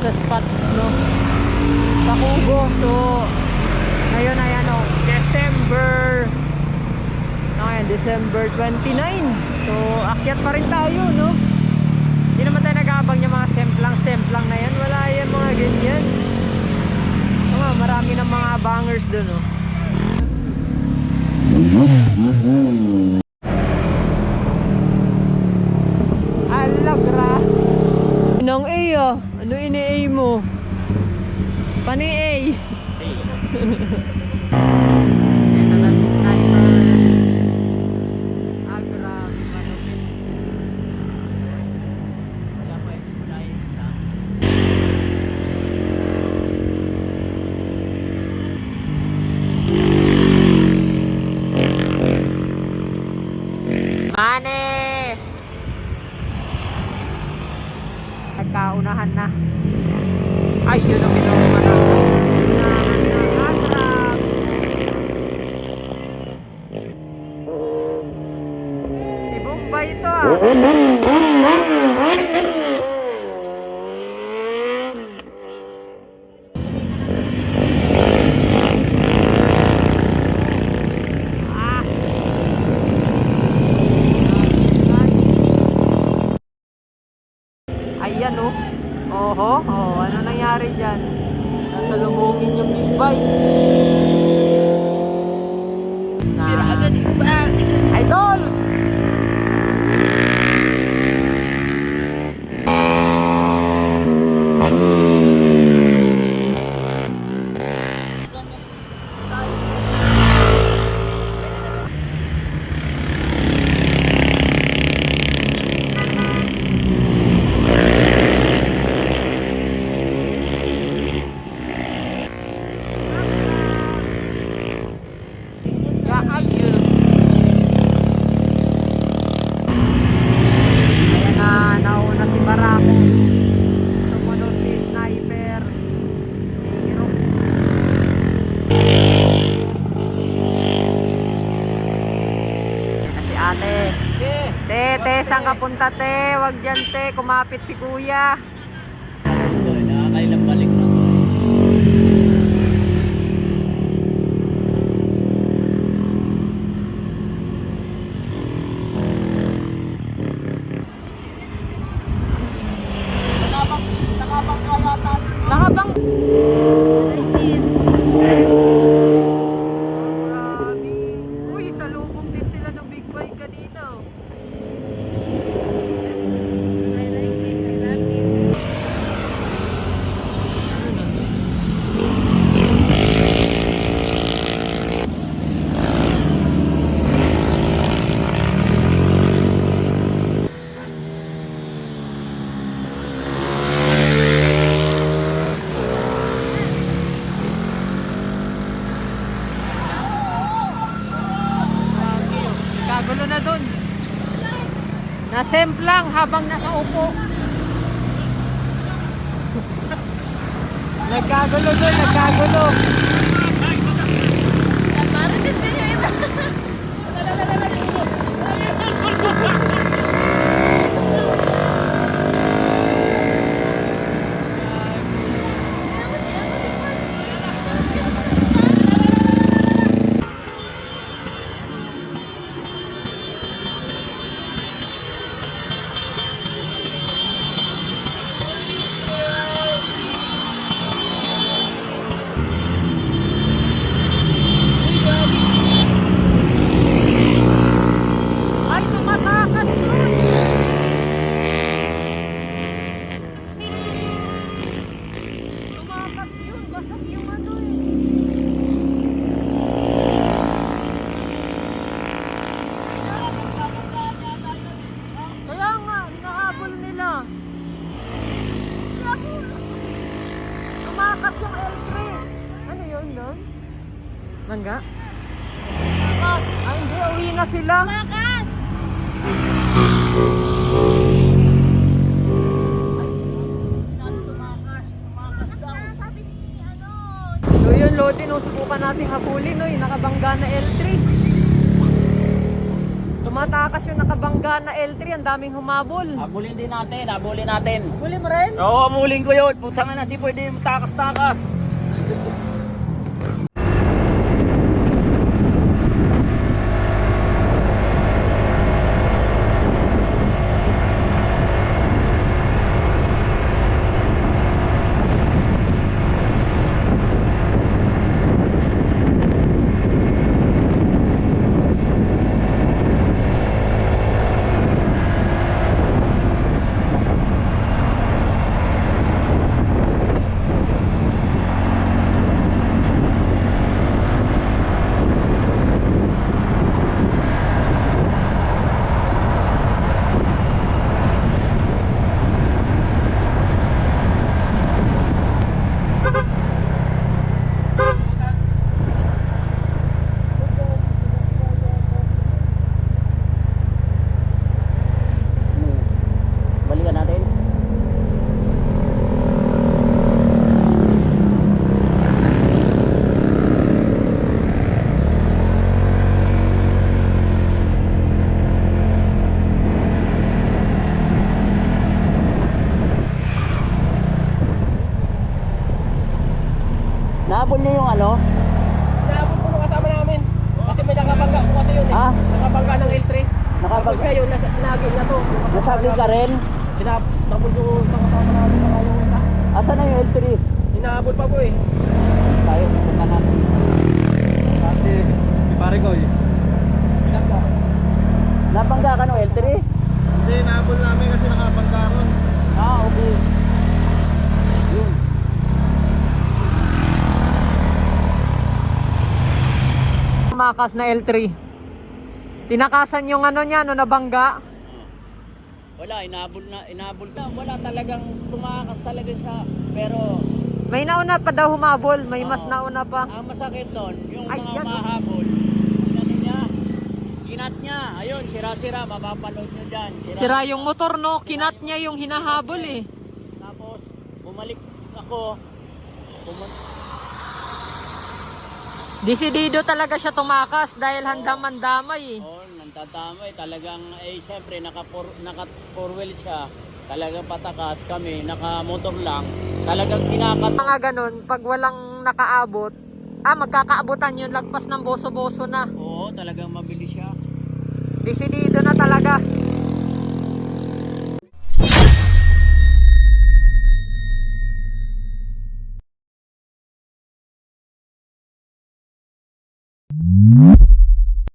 Sa spot, no, Pakugo. So ngayon ay December 29. So akyat pa rin tayo, no. Hindi naman tayo nag-aabang yung mga semplang na yan. Wala yan, mga ganyan. Marami ng mga bangers doon, no. Alagra nang A. Ano ini-A mo? Pani A. Mane! Nagkaunahan na. Ay, yun ang pinuha na. Si Bombay ito, Ayan, oh. Oho, ano nangyari dyan? Nasalubungin yung big bike. Pirada di ba? Idol! Saan ka punta, te? Wag dyan, te. Kumapit si kuya. Nakakailang balik na. Nakabang kaya tayo. Nakabang. Uy, salubong din sila ng big bike kanina. Kagulo na dun. Nasemplang habang nakaupo. Nagkagulo dun, nagkagulo. Parang kasi yung iba. Ay, tumatak! Tumakas yung L3. Ano yun doon? Mangga? Ay, hindi. Uwi na sila. Tumakas! Tumakas daw. Sabi ni ano. So yun, Lodi, no, subukan natin habulin, no, yung nakabangga na L3. Tumatakas yung nakabangga na L3, ang daming humabol. Abulin din natin, abulin natin. Habulin mo rin? Oo, amulin ko yun. Putang na, di pwede takas-takas. Balikan natin. Naabol niyo yung ano? Naabot po nung kasama namin. Kasi may nakabangga po kasi yun eh. Ah? Nakabangga ng L3. Tapos Nakabangga. ngayon, sinagin na to. Nasabi ka rin? Sinabot yung sa kasama namin sa kayong isa. Asan na yung L3? Inaabot pa po eh. Tayo, punta natin. Kasi, pare ko eh. Pinagka. Nabangga ka no L3? Hindi, inaabot namin kasi nakabangga ron. Ah, okay. Yun. Tumakas na L3. Tinakasan yung ano niya, no, nabangga. Wala, inabol na. Wala talagang tumakas talaga siya. Pero May nauna pa daw humabol, may mas Oo. nauna pa. ang masakit nun, yung Ay, mga yan. mahabol, ano niya, kinat niya. Ayun, sira-sira, mapapanood nyo dyan. Sira yung motor, no, kinat niya yung hinahabol eh. Tapos, bumalik ako. Desidido talaga siya tumakas dahil handang-mandamay eh. Oh, nantatamay. Talagang, syempre, naka four wheel siya. Talagang patakas kami, naka-motor lang. Talagang kinakat. Mga ganun, pag walang nakaabot, magkakaabutan yun, lagpas ng boso-boso na. Oo, talagang mabilis siya. Desidido na talaga.